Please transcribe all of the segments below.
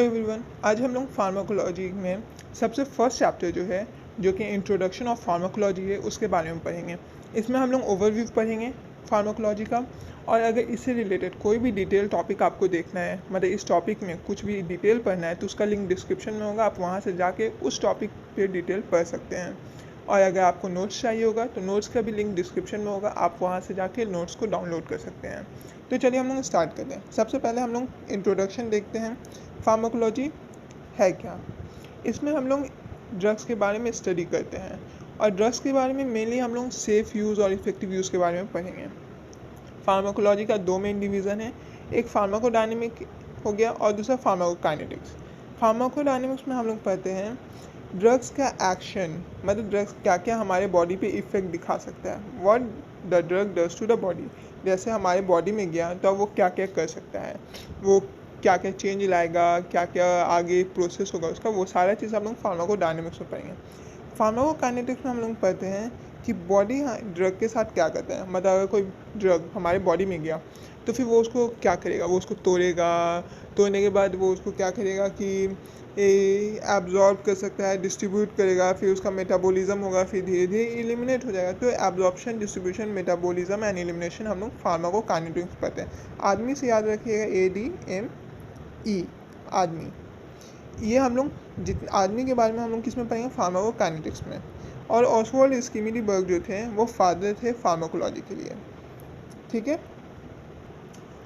Everyone, आज हम लोग फार्माकोलॉजी में सबसे फर्स्ट चैप्टर जो कि इंट्रोडक्शन ऑफ फार्माकोलॉजी है उसके बारे में पढ़ेंगे। इसमें हम लोग ओवरव्यू पढ़ेंगे फार्माकोलॉजी का। और अगर इससे रिलेटेड कोई भी डिटेल टॉपिक आपको देखना है, मतलब इस टॉपिक में कुछ भी डिटेल पढ़ना है, तो उसका लिंक डिस्क्रिप्शन में होगा। आप वहाँ से जाके उस टॉपिक पे डिटेल पढ़ सकते हैं। और अगर आपको नोट्स चाहिए होगा तो नोट्स का भी लिंक डिस्क्रिप्शन में होगा। आप वहाँ से जाके नोट्स को डाउनलोड कर सकते हैं। तो चलिए हम लोग स्टार्ट करते हैं। सबसे पहले हम लोग इंट्रोडक्शन देखते हैं। फार्माकोलॉजी है क्या? इसमें हम लोग ड्रग्स के बारे में स्टडी करते हैं। और ड्रग्स के बारे में मेनली हम लोग सेफ़ यूज़ और इफ़ेक्टिव यूज़ के बारे में पढ़ेंगे। फार्माकोलॉजी का दो मेन डिवीज़न है, एक फार्माकोडायनेमिक हो गया और दूसरा फार्माकोकाइनेटिक्स। फार्माकोडायनेमिक्स में हम लोग पढ़ते हैं ड्रग्स का एक्शन, मतलब ड्रग्स क्या क्या हमारे बॉडी पे इफ़ेक्ट दिखा सकता है, what the drug does to the body. जैसे हमारे बॉडी में गया तो वो क्या क्या कर सकता है, वो क्या क्या चेंज लाएगा, क्या क्या आगे प्रोसेस होगा उसका, वो सारा चीज़ हम लोग फार्माकोडायनेमिक्स में पढ़ेंगे। फार्माकोकाइनेटिक्स में हम लोग पढ़ते हैं कि बॉडी ड्रग के साथ क्या करता है। मतलब अगर कोई ड्रग हमारे बॉडी में गया तो फिर वो उसको क्या करेगा, वो उसको तोड़ेगा। तोड़ने के बाद वो उसको क्या करेगा कि एब्जॉर्ब कर सकता है, डिस्ट्रीब्यूट करेगा, फिर उसका मेटाबॉलिज्म होगा, फिर धीरे धीरे एलिमिनेट हो जाएगा। तो absorption, distribution, metabolism and elimination हम लोग फार्माकोकाइनेटिक्स पढ़ते हैं। आदमी से याद रखिएगा ADME, आदमी। ये हम लोग आदमी के बारे में हम लोग किस में पढ़ेंगे, फार्माकोकाइनेटिक्स में। और ऑसवाल्ड स्कीमिलीबर्ग जो थे वो फादर थे फार्माकोलॉजी के लिए। ठीक है,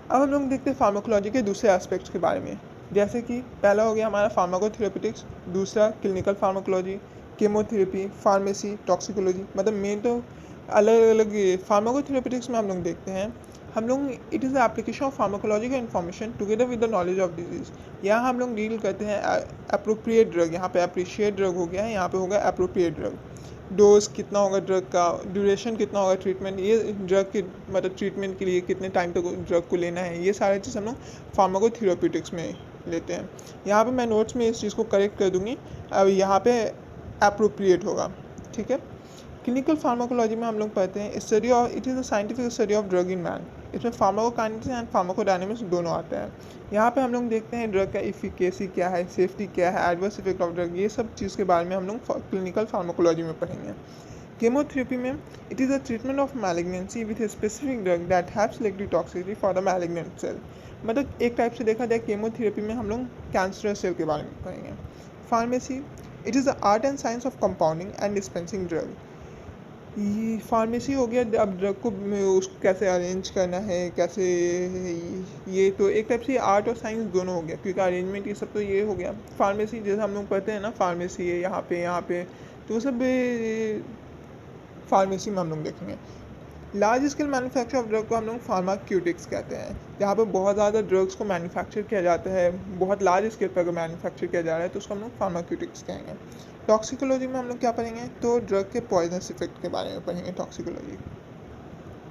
अब हम लोग देखते हैं फार्माकोलॉजी के दूसरे एस्पेक्ट्स के बारे में। जैसे कि पहला हो गया हमारा फार्माकोथेरेपेटिक्स, दूसरा clinical pharmacology, chemotherapy, pharmacy, toxicology. मतलब मेन तो अलग अलग। फार्माकोथेरेपेटिक्स में हम लोग देखते हैं हम लोग it is the application of pharmacological information together with the knowledge of disease. यहाँ हम लोग डील करते हैं अप्रोप्रिएट ड्रग। यहाँ पे अप्रिशिएट ड्रग हो गया है, यहाँ पे होगा अप्रोप्रिएट ड्रग। डोज कितना होगा ड्रग का, ड्यूरेशन कितना होगा ट्रीटमेंट, ये ड्रग के मतलब ट्रीटमेंट के लिए कितने टाइम तक ड्रग को लेना है, ये सारी चीज़ हम लोग फार्माकोथेरेपेटिक्स में लेते हैं। यहाँ पे मैं नोट्स में इस चीज़ को करेक्ट कर दूँगी। अब यहाँ पे अप्रोप्रिएट होगा। ठीक है, क्लिनिकल फार्माकोलॉजी में हम लोग पढ़ते हैं study of, it is a scientific study of drug in man. इसमें फार्माकोकाइनेटिक्स एंड फार्माकोडायनेमिक्स दोनों आते हैं। यहाँ पे हम लोग देखते हैं ड्रग का इफिकेसी क्या है, सेफ्टी क्या है, एडवर्स इफेक्ट ऑफ ड्रग, ये सब चीज़ के बारे में हम लोग क्लिनिकल फार्माकोलॉजी में पढ़ेंगे। केमोथेरेपी में it is a treatment of malignancy with a specific drug that have selective toxicity for the malignant cell. मतलब एक टाइप से देखा जाए केमोथेरेपी में हम लोग कैंसर सेल के बारे में पढ़ेंगे। Pharmacy, it is the art and science of compounding and dispensing drug. ये फार्मेसी हो गया, अब ड्रग को उसको कैसे अरेंज करना है, कैसे, ये तो एक टाइप से आर्ट और साइंस दोनों हो गया, क्योंकि अरेंजमेंट ये सब तो ये हो गया। फार्मेसी जैसे हम लोग पढ़ते हैं ना, फार्मेसी है यहाँ पे तो वो सब फार्मेसी में हम लोग देखेंगे। Large scale manufacture of drug को हम लोग फार्माक्यूटिक्स कहते हैं। जहाँ पे बहुत ज़्यादा ड्रग्स को मैन्युफैक्चर किया जाता है, बहुत लार्ज स्केल पर अगर मैन्युफैक्चर किया जा रहा है तो उसको हम लोग फार्माक्यूटिक्स कहेंगे। टॉक्सिकोलॉजी में हम लोग क्या पढ़ेंगे, तो ड्रग के पॉइजनस इफेक्ट के बारे में पढ़ेंगे टॉक्सिकोलॉजी।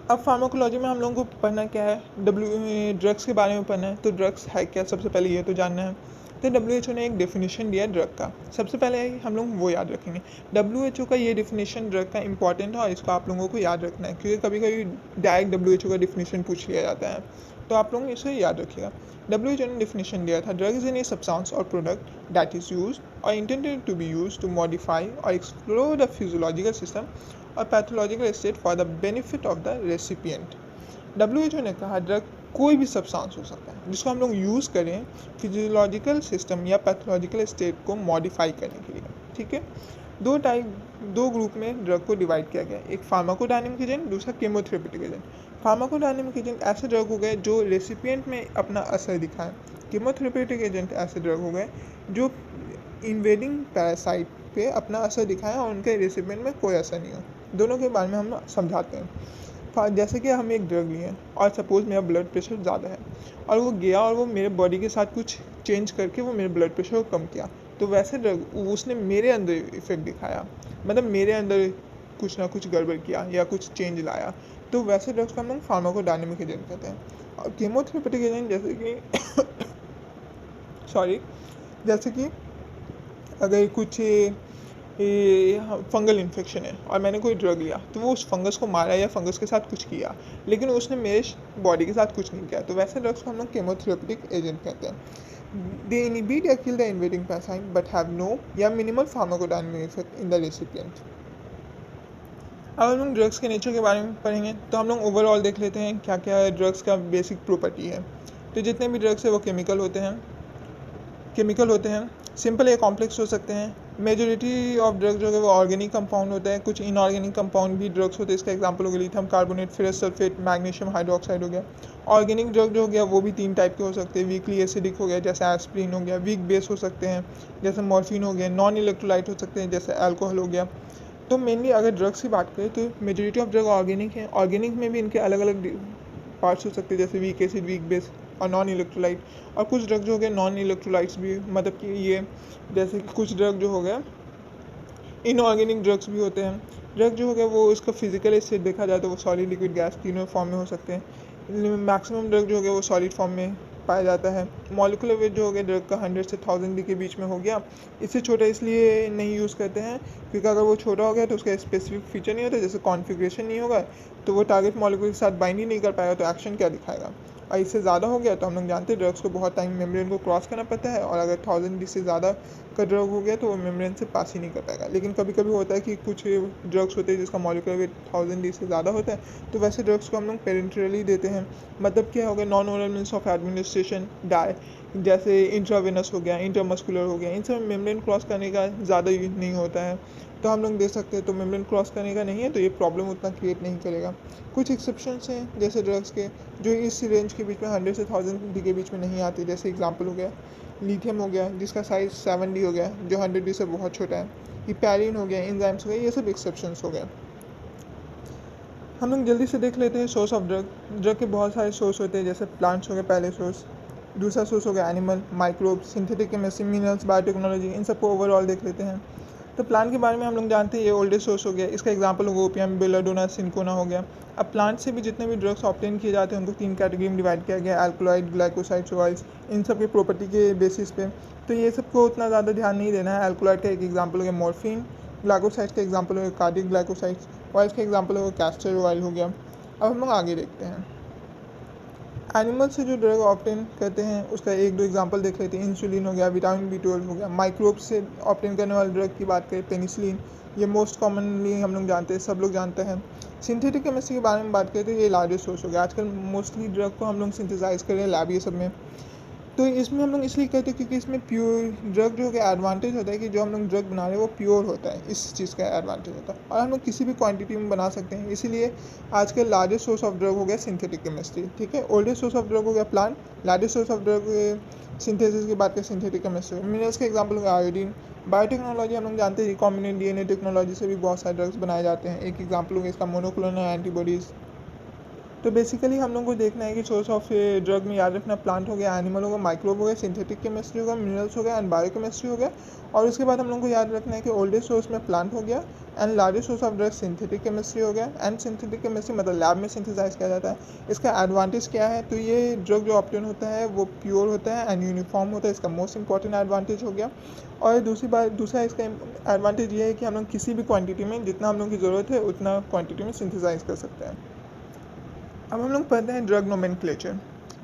अब फार्माकोलॉजी में हम लोगों को पढ़ना क्या है, ड्रग्स के बारे में पढ़ना है। तो ड्रग्स है क्या, सबसे पहले ये तो जानना है। तो WHO ने एक डेफिनेशन दिया ड्रग का, सबसे पहले हम लोग वो याद रखेंगे। WHO का ये डेफिनेशन ड्रग का इंपॉर्टेंट है और इसको आप लोगों को याद रखना है, क्योंकि कभी कभी डायरेक्ट WHO का डेफिनेशन पूछ लिया जाता है, तो आप लोग इसे याद रखिएगा। WHO ने डेफिनेशन दिया था, ड्रग इज एनी सब्सटेंस और प्रोडक्ट दैट इज यूज और intended to be use to modify और एक्सप्लोर द फिजियोलॉजिकल सिस्टम और pathological state for the benefit of the recipient. WHO ने कहा ड्रग कोई भी सब्सटेंस हो सकता है जिसको हम लोग यूज़ करें फिजियोलॉजिकल सिस्टम या पैथोलॉजिकल स्टेट को मॉडिफाई करने के लिए। ठीक है, दो ग्रुप में ड्रग को डिवाइड किया गया, एक फार्माकोडायनेमिक एजेंट, दूसरा केमोथेरेपेटिक एजेंट। फार्माकोडायनेमिक एजेंट ऐसे ड्रग हो गए जो रेसिपिएंट में अपना असर दिखाएं। केमोथेरेपेटिक एजेंट ऐसे ड्रग हो गए जो इन्वेडिंग पैरासाइट पे अपना असर दिखाएं और उनके रेसिपिएंट में कोई असर नहीं हो। दोनों के बारे में हम समझाते हैं। जैसे कि हम एक ड्रग लिए और सपोज़ मेरा ब्लड प्रेशर ज़्यादा है और वो गया और वो मेरे बॉडी के साथ कुछ चेंज करके वो मेरे ब्लड प्रेशर को कम किया, तो वैसे ड्रग उसने मेरे अंदर इफेक्ट दिखाया, मतलब मेरे अंदर कुछ ना कुछ गड़बड़ किया या कुछ चेंज लाया, तो वैसे ड्रग्स को हम लोग फार्माकोडायनेमिक एजेंट कहते हैं। और केमोथेरेपेटिक एजेंट जैसे कि जैसे कि अगर कुछ फंगल इन्फेक्शन है और मैंने कोई ड्रग लिया, तो वो उस फंगस को मारा या फंगस के साथ कुछ किया, लेकिन उसने मेरे बॉडी के साथ कुछ नहीं किया, तो वैसे ड्रग्स को हम लोग केमोथेरेपेटिक एजेंट कहते हैं। दे इनहिबिट या kill the invading parasite but have no या minimal pharmacodynamic effect in the recipient. अब हम लोग ड्रग्स के नेचर के बारे में पढ़ेंगे, तो हम लोग ओवरऑल देख लेते हैं क्या क्या ड्रग्स का बेसिक प्रॉपर्टी है। तो जितने भी ड्रग्स है वो केमिकल होते हैं, सिंपल या कॉम्प्लेक्स हो सकते हैं। मेजोरिटी ऑफ ड्रग्स जो है वो ऑर्गेनिक कंपाउंड होता है, कुछ इनऑर्गेनिक कंपाउंड भी ड्रग्स होते हैं। इसका एग्जांपल हो गया lithium carbonate, ferrous sulphate, magnesium hydroxide हो गया। ऑर्गेनिक ड्रग जो हो गया वो भी 3 टाइप के हो सकते हैं। वीकली एसिडिक हो गया जैसे एस्प्रिन हो गया, वीक बेस हो सकते हैं जैसे मॉर्फिन हो गया, नॉन इलेक्ट्रोलाइट हो सकते हैं जैसे अल्कोहल हो गया। तो मेनली अगर ड्रग्स की बात करें तो मेजोरिटी ऑफ ड्रग ऑर्गेनिक है। ऑर्गेनिक में भी इनके अलग अलग पार्ट्स हो सकते हैं जैसे वीक एसिड, वीक बेस और नॉन इलेक्ट्रोलाइट। और कुछ ड्रग जो हो गए नॉन इलेक्ट्रोलाइट्स भी, मतलब कि ये जैसे कि कुछ ड्रग जो हो गया इनऑर्गेनिक ड्रग्स भी होते हैं। ड्रग जो हो गया वो इसका फिजिकल स्टेट देखा जाए तो वो सॉलिड, लिक्विड, गैस तीनों फॉर्म में हो सकते हैं। मैक्सिमम ड्रग जो हो गया वो सॉलिड फॉर्म में पाया जाता है। मॉलिक्यूलर वेट जो हो गया ड्रग का 100 से 1000 के बीच में हो गया। इससे छोटा इसलिए नहीं यूज़ करते हैं क्योंकि अगर वो छोटा हो गया तो उसका स्पेसिफिक फीचर नहीं होता, जैसे कॉन्फ़िगरेशन नहीं होगा तो वो टारगेट मॉलिक्यूल के साथ बाइंड ही नहीं कर पाएगा, तो एक्शन क्या दिखाएगा। और इससे ज़्यादा हो गया तो हम लोग जानते हैं ड्रग्स को बहुत टाइम मेम्ब्रेन को क्रॉस करना पड़ता है, और अगर 1000 से ज़्यादा का ड्रग हो गया तो वो मेम्ब्रेन से पास ही नहीं कर पाएगा। लेकिन कभी कभी होता है कि कुछ ड्रग्स होते हैं जिसका मॉलिक्यूलर वेट 1000 से ज़्यादा होता है, तो वैसे ड्रग्स को हम लोग पेरेंटरली देते हैं। मतलब क्या हो गया, non oral means of administration डाई, जैसे इंट्रावेनस हो गया, इंटरमस्कुलर हो गया, इन सब मेम्ब्रेन क्रॉस करने का ज़्यादा यूज नहीं होता है, तो हम लोग दे सकते हैं। तो मेम्ब्रेन क्रॉस करने का नहीं है तो ये प्रॉब्लम उतना क्रिएट नहीं करेगा। कुछ एक्सेप्शंस हैं जैसे ड्रग्स के जो इस रेंज के बीच में 100 से 1000 के बीच में नहीं आती, जैसे एग्जांपल हो गया लिथियम हो गया जिसका साइज 7D हो गया जो 100D से बहुत छोटा है, हिपैरिन हो गया, एंजाइम्स हो गए, ये सब एक्सेप्शंस हो गए। हम लोग जल्दी से देख लेते हैं सोर्स ऑफ ड्रग के बहुत सारे सोर्स होते हैं, जैसे प्लांट्स हो गए पहले सोर्स, दूसरा सोर्स हो गया animal, microbe, synthetic chemistry, minerals, biotechnology, इन सबको ओवरऑल देख लेते हैं। तो प्लांट के बारे में हम लोग जानते हैं ये ओल्डेस्ट सोर्स हो गया। इसका एग्जांपल होगा ओपियम, बेलाडोना, सिंकोना हो गया। अब प्लांट से भी जितने भी ड्रग्स ऑब्टेन किए जाते हैं उनको 3 कैटेगरी में डिवाइड किया गया, अल्कलॉइड, ग्लाइकोसाइड्स, ऑयल्स, इन सब के प्रॉपर्टी के बेसिस पे। तो ये सबको उतना ज़्यादा ध्यान नहीं देना है। अल्कलॉइड का एक एग्जाम्पल हो गया मॉर्फिन, ग्लाइकोसाइड्स का एग्जाम्पल हो गया कार्डिक ग्लाइकोसाइड्स, ऑयल्स का एग्जाम्पल हो गया कैस्टर ऑयल हो गया। अब हम लोग आगे देखते हैं एनिमल से जो ड्रग ऑब्टेन करते हैं उसका 1-2 एग्जांपल देख लेते हैं। इंसुलिन हो गया, विटामिन B12 हो गया। माइक्रोब से ऑब्टेन करने वाले ड्रग की बात करें पेनिसिलिन, ये मोस्ट कॉमनली हम लोग जानते हैं, सब लोग जानते हैं। सिंथेटिक केमिस्ट्री के बारे में बात करें तो ये लार्जेस्ट सोर्स हो गया। आजकल मोस्टली ड्रग को हम लोग सिंथेसाइज कर रहे हैं लैब ये सब में, तो इसमें हम लोग इसलिए कहते हैं क्योंकि इसमें प्योर ड्रग जो है एडवांटेज होता है कि जो हम लोग ड्रग बना रहे हैं वो प्योर होता है, इस चीज़ का एडवांटेज होता है, और हम लोग किसी भी क्वांटिटी में बना सकते हैं। इसीलिए आजकल लार्जेस्ट सोर्स ऑफ ड्रग हो गया सिंथेटिक केमिस्ट्री, ठीक है। ओल्डेस्ट सोर्स ऑफ ड्रग हो गया plant, largest source of drug synthesis की बात करें सिंथेटिक केमिस्ट्री। मिनरल्स का एग्जाम्पल हो गया आयोडीन। बायोटेक्नोलॉजी हम लोग जानते हैं रिकॉम्बिनेंट DNA टेक्नोलॉजी से भी बहुत सारे ड्रग्स बनाए जाते हैं। एक एग्जाम्पल हो गया इसका मोनोक्लोनल एंटीबॉडीज़। तो बेसिकली हम लोग को देखना है कि सोर्स ऑफ ड्रग में याद रखना प्लांट हो गया, एनिमल हो गया, माइक्रोब हो गया, सिंथेटिक केमिस्ट्री हो गया, मिनरल्स हो गया एंड बायोकेमिस्ट्री हो गया। और उसके बाद हम लोग को याद रखना है कि ओल्डेस्ट सोर्स में प्लांट हो गया and largest source of drug synthetic chemistry हो गया। एंड सिंथेटिक केमिस्ट्री मतलब लैब में सिंथेसाइज किया जाता है। इसका एडवांटेज क्या है, तो ये ड्रग जो ऑब्टेन होता है वो प्योर होता है एंड यूनिफॉर्म होता है, इसका मोस्ट इंपॉर्टेंट एडवांटेज हो गया। और दूसरा इसका एडवांटेज ये है कि हम लोग किसी भी क्वान्टिटी में जितना हम लोग की ज़रूरत है उतना क्वान्टिटी में सिंथेसाइज कर सकते हैं। अब हम लोग पढ़ते हैं ड्रग नोमेनक्लेचर।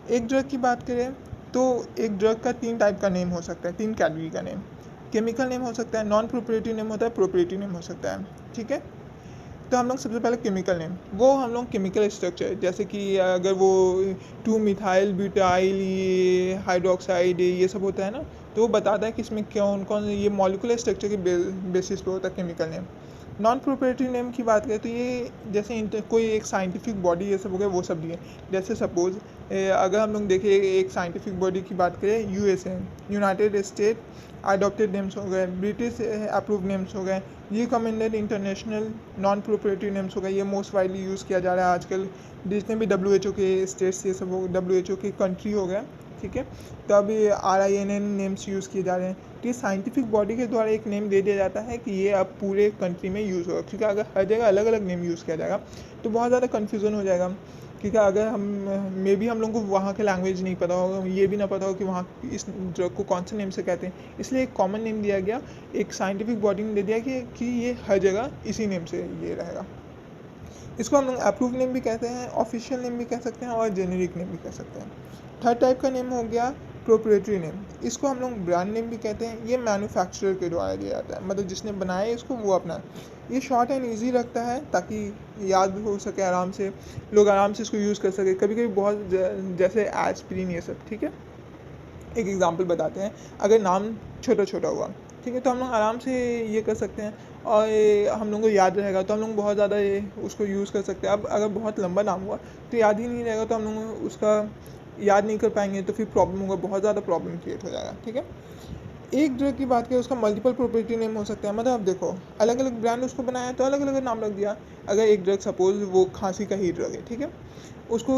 एक ड्रग की बात करें तो एक ड्रग का 3 टाइप का नेम हो सकता है, 3 कैटेगरी का नेम। केमिकल नेम हो सकता है, नॉन प्रोप्रिएटरी नेम होता है, प्रोप्रिएटरी नेम हो सकता है, ठीक है। तो हम लोग सबसे पहले केमिकल नेम, वो हम लोग केमिकल स्ट्रक्चर, जैसे कि अगर वो 2 मिथाइल ब्यूटाइल ये हाइड्रोक्साइड ये सब होता है ना, तो वो बताता है कि इसमें कौन कौन ये मॉलिक्यूलर स्ट्रक्चर के बेसिस पे होता है chemical name. Non proprietary name की बात करें तो ये जैसे कोई एक साइंटिफिक बॉडी ये सब हो गया वो सब दिए। जैसे सपोज अगर हम लोग देखें एक साइंटिफिक बॉडी की बात करें USA, United state adopted names हो गए, ब्रिटिश अप्रूव नेम्स हो गए, recommended international non proprietary names हो गए। ये मोस्ट वाइडली यूज़ किया जा रहा है आजकल जितने भी WHO के स्टेट्स ये सब हो, WHO के कंट्री हो गया, ठीक है। तो अभी RINN नेम्स यूज़ किए जा रहे हैं। तो ये साइंटिफिक बॉडी के द्वारा एक नेम दे दिया जाता है कि ये अब पूरे कंट्री में यूज़ होगा, क्योंकि अगर हर जगह अलग अलग नेम यूज़ किया जाएगा तो बहुत ज़्यादा कन्फ्यूज़न हो जाएगा। क्योंकि अगर हम मे बी हम लोगों को वहाँ के लैंग्वेज नहीं पता होगा, ये भी ना पता हो कि वहाँ इस ड्रग को कौन से नेम से कहते हैं, इसलिए एक कॉमन नेम दिया गया, एक साइंटिफिक बॉडी ने दे दिया कि ये हर जगह इसी नेम से ये रहेगा। इसको हम लोग अप्रूव नेम भी कहते हैं, ऑफिशियल नेम भी कह सकते हैं और जेनेरिक नेम भी कह सकते हैं। थर्ड टाइप का नेम हो गया प्रोप्रिएटरी नेम। इसको हम लोग ब्रांड नेम भी कहते हैं। ये मैन्युफैक्चरर के द्वारा दिया जाता है, मतलब जिसने बनाया है इसको वो अपना। ये शॉर्ट एंड ईजी रखता है ताकि याद हो सके आराम से, लोग आराम से इसको यूज़ कर सके। कभी कभी बहुत जैसे एस्पिरिन ये सब, ठीक है। एक एग्जांपल बताते हैं, अगर नाम छोटा छोटा हुआ, ठीक है, तो हम लोग आराम से ये कर सकते हैं और हम लोगों को याद रहेगा, तो हम लोग बहुत ज़्यादा उसको यूज़ कर सकते हैं। अब अगर बहुत लंबा नाम हुआ तो याद ही नहीं रहेगा, तो हम लोग उसका याद नहीं कर पाएंगे, तो फिर प्रॉब्लम होगा, बहुत ज़्यादा प्रॉब्लम क्रिएट हो जाएगा, ठीक है। एक ड्रग की बात करें, उसका मल्टीपल प्रोप्रिएटरी नेम हो सकता है। मतलब अब देखो, अलग अलग ब्रांड उसको बनाया तो अलग अलग नाम रख दिया। अगर एक ड्रग सपोज वो खांसी का ही ड्रग है, ठीक है, उसको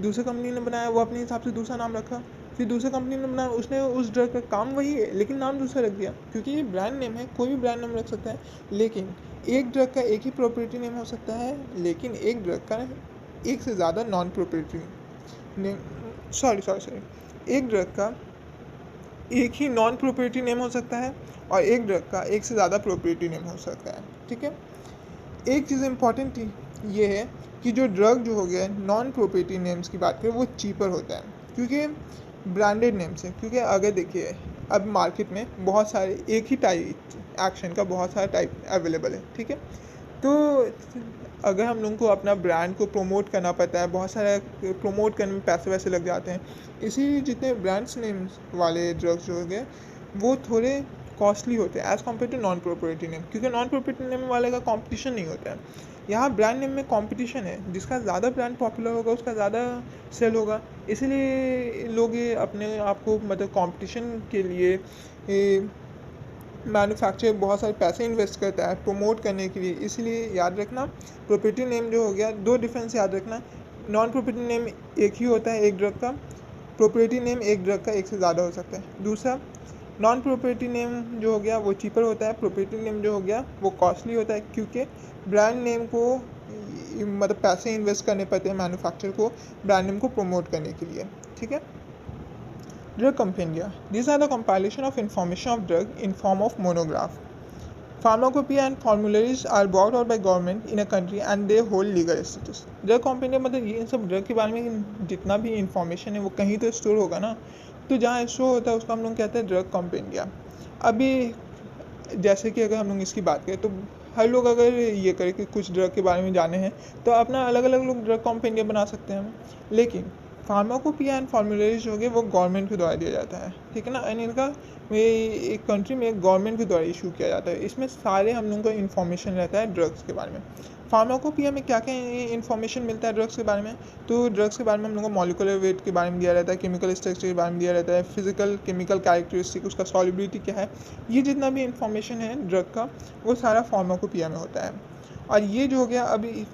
दूसरी कंपनी ने बनाया, वो अपने हिसाब से दूसरा नाम रखा। फिर दूसरी कंपनी ने बनाया, उसने उस ड्रग का काम वही है लेकिन नाम दूसरा रख दिया, क्योंकि ये ब्रांड नेम है, कोई भी ब्रांड नेम रख सकता है। लेकिन एक ड्रग का एक ही प्रोप्रिएटरी नेम हो सकता है, लेकिन एक ड्रग का एक से ज़्यादा नॉन प्रोप्रिएटरी नेम, सॉरी, एक ड्रग का एक ही नॉन प्रोप्रिएटरी नेम हो सकता है और एक ड्रग का एक से ज़्यादा प्रोप्रिएटरी नेम हो सकता है, ठीक है। एक चीज़ इम्पॉर्टेंट ये है कि जो ड्रग जो हो गया नॉन प्रोप्रिएटरी नेम्स की बात करें, वो चीपर होता है क्योंकि ब्रांडेड नेम से। क्योंकि अगर देखिए, अब मार्केट में बहुत सारे एक ही टाइप एक्शन का बहुत सारा टाइप अवेलेबल है, ठीक है। तो अगर हम लोगों को अपना ब्रांड को प्रमोट करना पड़ता है, बहुत सारा प्रमोट करने में पैसे वैसे लग जाते हैं, इसी जितने ब्रांड्स नेम्स वाले ड्रग्स जो हो गए वो थोड़े कॉस्टली होते हैं as compare to non proprietary name, क्योंकि नॉन प्रोप्रिएटरी नेम वाले का कंपटीशन नहीं होता है। यहाँ ब्रांड नेम में कंपटीशन है, जिसका ज़्यादा ब्रांड पॉपुलर होगा उसका ज़्यादा सेल होगा, इसीलिए लोग ये अपने आप को मतलब कंपटीशन के लिए मैन्युफैक्चरर बहुत सारे पैसे इन्वेस्ट करता है प्रमोट करने के लिए। इसलिए याद रखना, प्रोप्रिएटरी नेम जो हो गया, दो डिफरेंस याद रखना। नॉन प्रोप्रिएटरी नेम एक ही होता है एक ड्रग का, प्रोप्रिएटरी नेम एक ड्रग का एक से ज़्यादा हो सकता है। दूसरा, नॉन प्रोप्रिएटरी नेम जो हो गया वो चीपर होता है, प्रोप्रिएटरी नेम जो हो गया वो कॉस्टली होता है, क्योंकि ब्रांड नेम को मतलब पैसे इन्वेस्ट करने पड़ते हैं मैन्युफैक्चरर को ब्रांड नेम को प्रमोट करने के लिए, ठीक है। Drug compendia. These are the compilation of information of drug in form of monograph. Pharmacopoeia and formularies are bought out by government in a country and they hold legal status. Drug compendia मतलब ये इन सब drug के बारे में जितना भी information है वो कहीं तो स्टोर होगा ना, तो जहाँ स्टोर होता है उसको हम लोग कहते हैं ड्रग कॉम्पेंडिया। अभी जैसे कि अगर हम लोग इसकी बात करें तो हर लोग अगर ये करें कि कुछ ड्रग के बारे में जाने हैं तो अपना अलग अलग लोग ड्रग कॉम्पेंडिया बना सकते हैं, लेकिन फार्माकोपिया एंड फॉर्मुलेज जो है वो गवर्नमेंट के द्वारा दिया जाता है, ठीक है ना। एंड इनका एक कंट्री में गवर्नमेंट के द्वारा इशू किया जाता है। इसमें सारे हम लोगों को इन्फॉर्मेशन रहता है ड्रग्स के बारे में। फार्माकोपिया में क्या क्या इन्फॉर्मेशन मिलता है ड्रग्स के बारे में, तो ड्रग्स के बारे में हम लोग को मॉलिकुलर वेट के बारे में दिया रहता है, केमिकल स्ट्रक्चर के बारे में दिया रहता है, फिजिकल केमिकल कैरेक्टरिस्टिक, उसका सॉल्युबिलिटी क्या है, ये जितना भी इन्फॉर्मेशन है ड्रग का वो सारा फार्माकोपिया में होता है। और ये जो हो गया अभी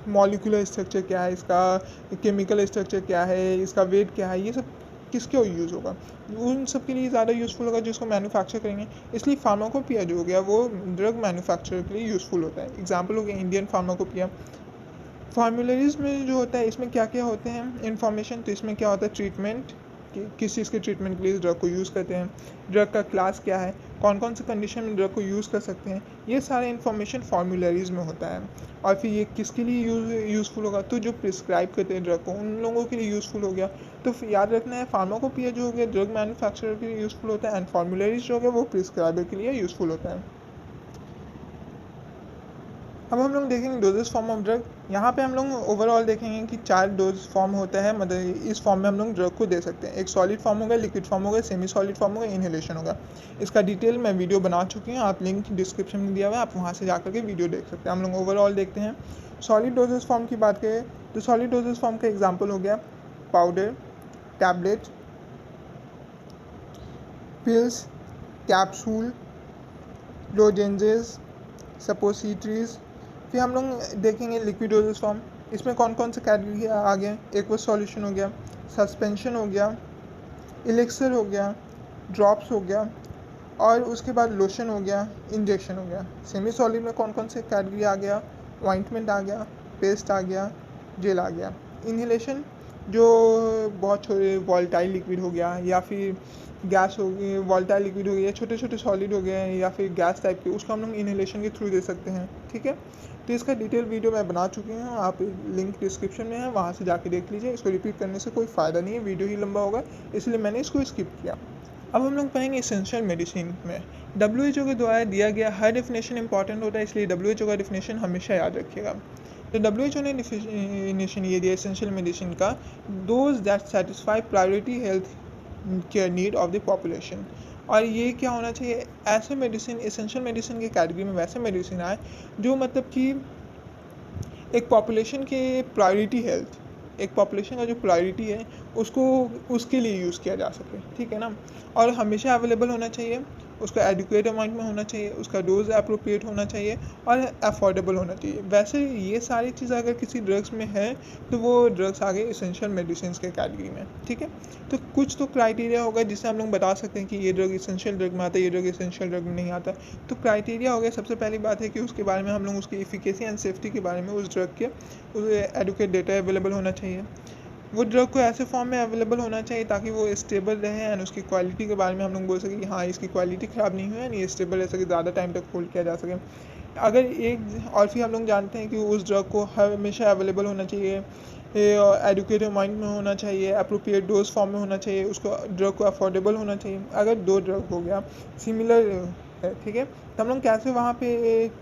मॉलिकुलर स्ट्रक्चर क्या है इसका, केमिकल स्ट्रक्चर क्या है, इसका वेट क्या है, ये सब किसके यूज़ होगा, उन सब के लिए ज़्यादा यूज़फुल होगा जिसको मैन्युफैक्चर करेंगे। इसलिए फार्माकोपिया जो हो गया वो ड्रग मैन्युफैक्चर के लिए यूज़फुल होता है। एग्जाम्पल हो गया इंडियन फार्माकोपिया। फार्मुलरीज में जो होता है इसमें क्या क्या होते हैं इन्फॉर्मेशन, तो इसमें क्या होता है ट्रीटमेंट, किस चीज़ के ट्रीटमेंट के लिए ड्रग को यूज़ करते हैं, ड्रग का क्लास क्या है, कौन कौन से कंडीशन में ड्रग को यूज़ कर सकते हैं, ये सारे इन्फॉर्मेशन फार्मुलरीज में होता है। और फिर ये किसके लिए यूज़फुल होगा, तो जो प्रिस्क्राइब करते हैं ड्रग को उन लोगों के लिए यूज़फुल हो गया। तो याद रखना है फार्माकोपिया जो हो गया ड्रग मैन्युफैक्चरर के लिए यूज़फुल होता है एंड फार्मुलरीज जो हो गया वो प्रिस्क्राइबर के लिए यूज़फुल होता है। अब हम लोग देखेंगे डोजेस फॉर्म ऑफ ड्रग। यहाँ पे हम लोग ओवरऑल देखेंगे कि 4 डोज फॉर्म होता है, मतलब इस फॉर्म में हम लोग ड्रग को दे सकते हैं। एक सॉलिड फॉर्म होगा, लिक्विड फॉर्म होगा, सेमी सॉलिड फॉर्म होगा, इनहेलेशन होगा। इसका डिटेल मैं वीडियो बना चुकी हूँ, आप लिंक डिस्क्रिप्शन में दिया हुआ है, आप वहाँ से जाकर के वीडियो देख सकते हैं। हम लोग ओवरऑल देखते हैं। सॉलिड डोजेस फॉर्म की बात करें तो सॉलिड डोजेस फॉर्म का एग्जाम्पल हो गया powder, tablet, pills, capsule, lozenges, suppositories. फिर हम लोग देखेंगे लिक्विड डोजेस फॉर्म। इसमें कौन कौन से कैटेगरी आ गए, एक्वस सॉल्यूशन हो गया, सस्पेंशन हो गया, इलेक्सर हो गया, ड्रॉप्स हो गया और उसके बाद लोशन हो गया, इंजेक्शन हो गया। सेमी सॉलिड में कौन कौन से कैटेगरी आ गया, ऑइंटमेंट आ गया, पेस्ट आ गया, जेल आ गया। इन्हेलेशन जो बहुत छोटे वॉलेटाइल लिक्विड हो गया या फिर गैस हो गई, वॉलेटाइल लिक्विड हो गया, छोटे छोटे सॉलिड हो गए या फिर गैस टाइप के, उसको हम लोग इन्हेलेशन के थ्रू दे सकते हैं। ठीक है, तो इसका डिटेल वीडियो मैं बना चुकी हूँ, आप लिंक डिस्क्रिप्शन में है, वहाँ से जाके देख लीजिए। इसको रिपीट करने से कोई फ़ायदा नहीं है, वीडियो ही लंबा होगा, इसलिए मैंने इसको स्किप किया। अब हम लोग पढ़ेंगे एसेंशियल मेडिसिन में WHO के द्वारा दिया गया हर डेफिनेशन इंपॉर्टेंट होता है, इसलिए WHO का डेफिनेशन हमेशा याद रखिएगा। तो WHO ने डेफिनेशन ये दिया एसेंशियल मेडिसिन का, those that satisfy priority health care need of the population. और ये क्या होना चाहिए, ऐसे मेडिसिन, एसेंशियल मेडिसिन की कैटेगरी में वैसे मेडिसिन आए जो मतलब कि एक पॉपुलेशन के प्रायोरिटी हेल्थ, एक पॉपुलेशन का जो प्रायोरिटी है उसको, उसके लिए यूज़ किया जा सके। ठीक है ना, और हमेशा अवेलेबल होना चाहिए, उसका एडिक्वेट अमाउंट में होना चाहिए, उसका डोज अप्रोप्रिएट होना चाहिए और अफोर्डेबल होना चाहिए। वैसे ये सारी चीज़ें अगर किसी ड्रग्स में है तो वो ड्रग्स आ गए एसेंशियल मेडिसिन के कैटेगरी में। ठीक है, तो कुछ तो क्राइटेरिया होगा जिससे हम लोग बता सकते हैं कि ये ड्रग एसेंशियल ड्रग में आता है, ये ड्रग एसेंशियल ड्रग में नहीं आता। तो क्राइटेरिया हो गया, सबसे पहली बात है कि उसके बारे में हम लोग उसकी एफिकेसी एंड सेफ्टी के बारे में, उस ड्रग के एडुकेट डेटा अवेलेबल होना चाहिए। वो ड्रग को ऐसे फॉर्म में अवेलेबल होना चाहिए ताकि वो स्टेबल रहे एंड उसकी क्वालिटी के बारे में हम लोग बोल सकें कि हाँ इसकी क्वालिटी ख़राब नहीं हुई है, ये स्टेबल रह सके, ज़्यादा टाइम तक होल्ड किया जा सके। अगर एक और फिर हम लोग जानते हैं कि उस ड्रग को हमेशा अवेलेबल होना चाहिए, एडुकेट माइंड में होना चाहिए, अप्रोप्रिएट डोज फॉर्म में होना चाहिए, उसको ड्रग को अफोर्डेबल होना चाहिए। अगर दो ड्रग हो गया सिमिलर है, ठीक है, तो हम लोग कैसे वहाँ पे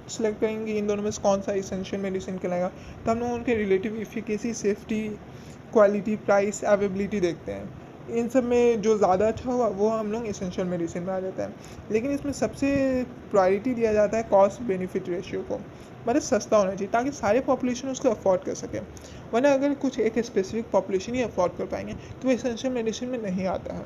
सिलेक्ट करेंगे इन दोनों में से कौन सा एसेंशियल मेडिसिन कहलाएगा। तो हम लोग उनके relative efficacy, safety, quality, price, availability देखते हैं। इन सब में जो ज़्यादा अच्छा हुआ वो हम लोग एसेंशियल मेडिसिन में आ जाता है। लेकिन इसमें सबसे प्रायोरिटी दिया जाता है कॉस्ट बेनिफिट रेशियो को, मतलब सस्ता होना चाहिए ताकि सारे पॉपुलेशन उसको अफोर्ड कर सके। वरना अगर कुछ एक स्पेसिफिक पॉपुलेशन ही अफोर्ड कर पाएंगे तो वो एसेंशियल मेडिसिन में नहीं आता है।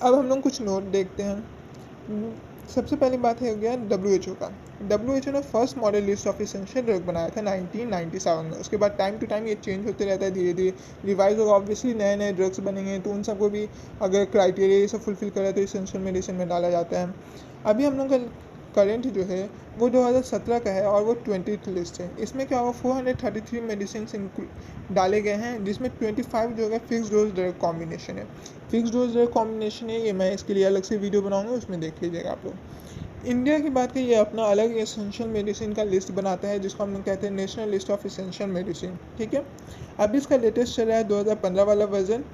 अब हम लोग कुछ नोट देखते हैं। सबसे पहली बात है हो गया WHO का। WHO ने first model list of essential drug बनाया था 1997 में। उसके बाद टाइम टू टाइम ये चेंज होते रहता है, धीरे धीरे रिवाइज होगा। ऑब्वियसली नए नए ड्रग्स बनेंगे तो उन सबको भी अगर क्राइटेरिया ये सब फुलफिल करे तो एसेंशियल मेडिसिन में डाला जाता है। अभी हम लोग का करेंट जो है वो 2017 का है और वो 20th लिस्ट है। इसमें क्या होगा, 433 मेडिसिन डाले गए हैं, जिसमें 25 जो है फिक्स डोज ड्रग कॉम्बिनेशन है। फिक्स डोज ड्रग कॉम्बिनेशन है, ये मैं इसके लिए अलग से वीडियो बनाऊंगा, उसमें देख लीजिएगा आप लोग। इंडिया की बात करिए, अपना अलग एसेंशियल मेडिसिन का लिस्ट बनाता है जिसको हम लोग कहते हैं national list of essential medicine. ठीक है, अभी इसका लेटेस्ट चल रहा है 2015 वाला वर्जन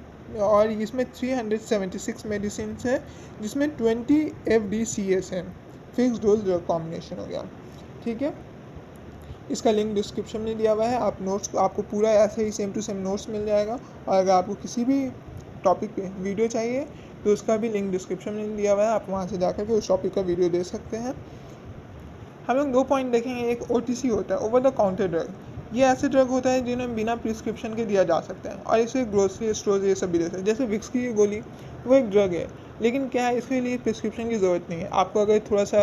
और इसमें 376 मेडिसिन है, जिसमें 20 FDCS है, फिक्स डोज ड्रग कॉम्बिनेशन हो गया। ठीक है, इसका लिंक डिस्क्रिप्शन में दिया हुआ है। आप नोट्स, आपको पूरा ऐसे ही सेम टू सेम नोट्स मिल जाएगा। और अगर आपको किसी भी टॉपिक पे वीडियो चाहिए तो उसका भी लिंक डिस्क्रिप्शन में दिया हुआ है, आप वहाँ से जाकर के उस टॉपिक का वीडियो दे सकते हैं। हम लोग 2 पॉइंट देखेंगे। एक OTC होता है, ओवर द काउंटर ड्रग। ये ऐसे ड्रग होता है जिन्हें बिना प्रिस्क्रिप्शन के दिया जा सकता है और इसे ग्रोसरी स्टोर ये सब भी दे सकते हैं। जैसे विक्स की गोली, वो एक ड्रग है, लेकिन क्या है इसके लिए प्रिस्क्रिप्शन की ज़रूरत नहीं है। आपको अगर थोड़ा सा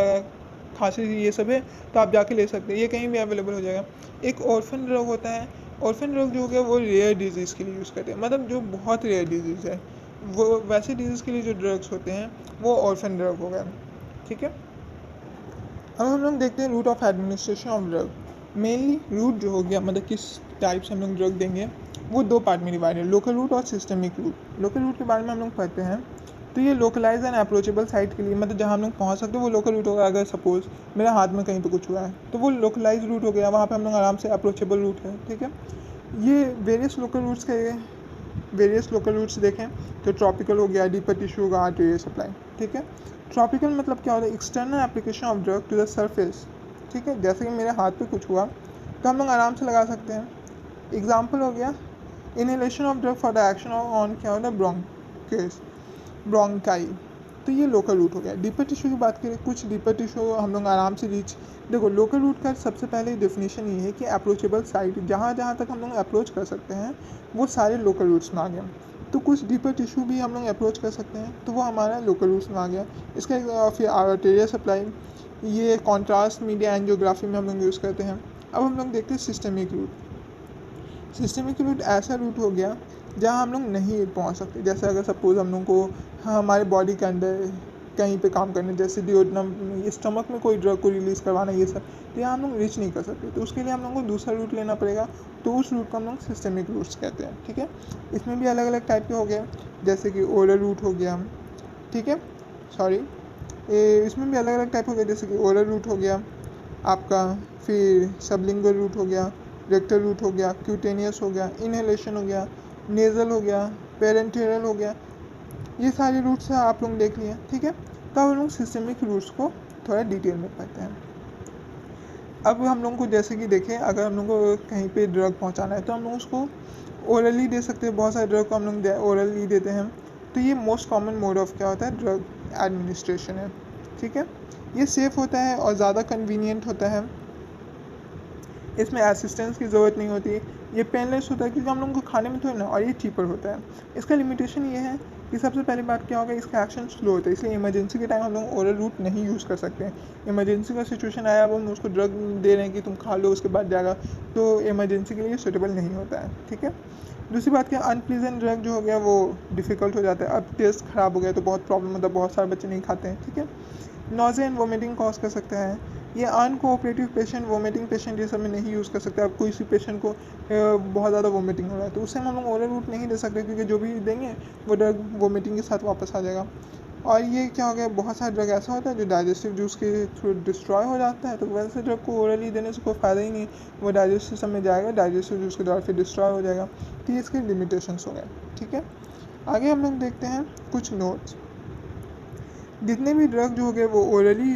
खांसी ये सब है तो आप जाके ले सकते हैं, ये कहीं भी अवेलेबल हो जाएगा। एक ऑर्फन ड्रग होता है, ऑर्फन ड्रग जो हो गया वो रेयर डिजीज़ के लिए यूज़ करते हैं, मतलब जो बहुत रेयर डिजीज़ है, वो वैसे डिजीज़ के लिए जो ड्रग्स होते हैं वो ऑर्फन ड्रग हो गया। ठीक है, अब हम लोग देखते हैं route of administration of drug. Mainly route जो हो गया, मतलब किस टाइप से हम लोग ड्रग देंगे, वो 2 पार्ट में डिवाइड है, लोकल रूट और सिस्टमिक रूट। लोकल रूट के बारे में हम लोग पढ़ते हैं तो ये लोकलाइज एंड अप्रोचेबल साइट के लिए, मतलब जहाँ हम लोग पहुँच सकते हैं वो लोकल रूट होगा। अगर सपोज मेरे हाथ में कहीं पे कुछ हुआ है तो वो लोकलाइज रूट हो गया, वहाँ पे हम लोग आराम से अप्रोचेबल रूट है। ठीक है, ये वेरियस लोकल रूट्स देखें तो ट्रॉपिकल हो गया, डीपर टिश्यू होगा, आर्टेरियल सप्लाई। ठीक है, ट्रॉपिकल मतलब क्या होता है, external application of drug to the surface. ठीक है, जैसे कि मेरे हाथ पे कुछ हुआ तो हम लोग आराम से लगा सकते हैं। एग्जाम्पल हो गया inhalation of drug for the action on क्या होता है, ब्रोंकाई, तो ये लोकल रूट हो गया। डीपर टिश्यू की बात करें, कुछ डीपर टिश्यू हम लोग आराम से देखो लोकल रूट का सबसे पहले डेफिनेशन ये है कि अप्रोचेबल साइट, जहाँ जहाँ तक हम लोग अप्रोच कर सकते हैं वो सारे लोकल रूट्स में आ गए। तो कुछ डीपर टिश्यू भी हम लोग अप्रोच कर सकते हैं तो वो हमारा लोकल रूट्स में आ गया। इसका फिर आर्टेरियल सप्लाई, ये कॉन्ट्रास्ट मीडिया एंजियोग्राफी में हम लोग यूज़ करते हैं। अब हम लोग देखते हैं सिस्टमिक रूट। सिस्टमिक रूट ऐसा रूट हो गया जहाँ हम लोग नहीं पहुँच सकते। जैसे अगर सपोज़ हम लोग को हमारे बॉडी के अंदर कहीं पे काम करने, जैसे डिओडनम, ये स्टमक में कोई ड्रग को रिलीज़ करवाना, ये सब तो यहाँ हम लोग रीच नहीं कर सकते। तो उसके लिए हम लोग को दूसरा रूट लेना पड़ेगा, तो उस रूट को हम लोग सिस्टमिक रूट्स कहते हैं। ठीक है, इसमें भी अलग अलग टाइप के हो गए, जैसे कि ओरल रूट हो गया, ठीक है, सॉरी, इसमें भी अलग अलग टाइप हो गया, जैसे कि ओरल रूट हो गया आपका, फिर सबलिंगुअल रूट हो गया, रेक्टल रूट हो गया, क्यूटेनियस हो गया, इनहेलेशन हो गया, नेज़ल हो गया, पेरेंटेरल हो गया। ये सारे रूट्स आप लोग देख लिए। ठीक है, तो अब हम लोग सिस्टमिक रूट्स को थोड़ा डिटेल में पढ़ते हैं। अब हम लोग को जैसे कि देखें, अगर हम लोग को कहीं पे ड्रग पहुंचाना है तो हम लोग उसको ओरली दे सकते हैं। बहुत सारे ड्रग को हम लोग ओरली देते हैं। तो ये मोस्ट कॉमन मोड ऑफ क्या होता है, ड्रग एडमिनिस्ट्रेशन है। ठीक है, ये सेफ़ होता है और ज़्यादा कन्वीनियंट होता है, इसमें असिस्टेंस की ज़रूरत नहीं होती, ये पेनलेस होता है क्योंकि हम लोगों को खाने में थोड़ी ना, और ये चीपर होता है। इसका लिमिटेशन ये है कि सबसे पहली बात क्या होगा, इसका एक्शन स्लो होता है, इसलिए इमरजेंसी के टाइम हम लोग ओरल रूट नहीं यूज़ कर सकते हैं। इमरजेंसी का सिचुएशन आया, अब हम उसको ड्रग दे रहे हैं कि तुम खा लो उसके बाद जाएगा, तो इमरजेंसी के लिए सूटेबल नहीं होता है। ठीक है, दूसरी बात क्या, अनप्लीजेंट ड्रग जो हो गया वो डिफ़िकल्ट हो जाता है। अब टेस्ट ख़राब हो गया तो बहुत प्रॉब्लम होता है, बहुत सारे बच्चे नहीं खाते हैं। ठीक है, नॉज़िया एंड वोमिटिंग कॉज कर सकता है। ये अनकोऑपरेटिव पेशेंट, वोमिटिंग पेशेंट ये सब में नहीं यूज़ कर सकते। अब कोई सी पेशेंट को बहुत ज़्यादा वोमिटिंग हो रहा है तो उससे हम लोग ओरल रूट नहीं दे सकते, क्योंकि जो भी देंगे वो ड्रग वोमिटिंग के साथ वापस आ जाएगा। और ये क्या हो गया, बहुत सारा ड्रग ऐसा होता है जो डाइजेस्टिव जूस के थ्रू डिस्ट्रॉय हो जाता है, तो वैसे ड्रग को ओरली देने से कोई फ़ायदा ही नहीं, वो डाइजेस्टिव सिस्टम में जाएगा, डाइजेस्टिव जूस के द्वारा फिर डिस्ट्रॉय हो जाएगा। तो ये इसके लिमिटेशंस हो गए। ठीक है, आगे हम लोग देखते हैं कुछ नोट्स। जितने भी ड्रग जो हो गए वो ओरली,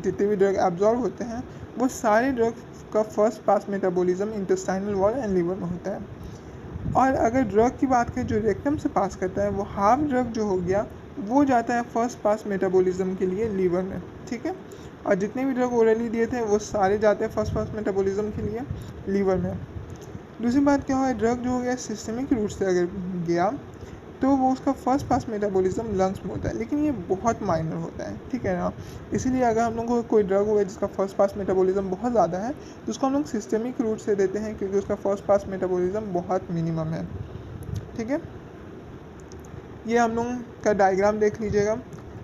जितने भी ड्रग एब्जॉर्ब होते हैं वो सारे ड्रग का first pass metabolism intestinal wall and liver में होता है। और अगर ड्रग की बात करें जो रेक्टम से पास करता है, वो हाफ ड्रग जो हो गया वो जाता है फर्स्ट पास मेटाबॉलिज्म के लिए लीवर में। ठीक है, और जितने भी ड्रग ओरली दिए थे वो सारे जाते हैं फर्स्ट पास मेटाबॉलिज्म के लिए लीवर में। दूसरी बात क्या हुआ, ड्रग जो हो गया सिस्टमिक रूट से अगर गया तो वो उसका फर्स्ट पास मेटाबॉलिज्म लंग्स में होता है, लेकिन ये बहुत माइनर होता है। ठीक है ना, इसीलिए अगर हम लोग को कोई ड्रग हुआ जिसका फर्स्ट पास मेटाबॉलिज्म बहुत ज़्यादा है तो उसको हम लोग सिस्टमिक रूट से देते हैं, क्योंकि उसका फर्स्ट पास मेटाबॉलिज्म बहुत मिनिमम है। ठीक है, ये हम लोग का डायग्राम देख लीजिएगा।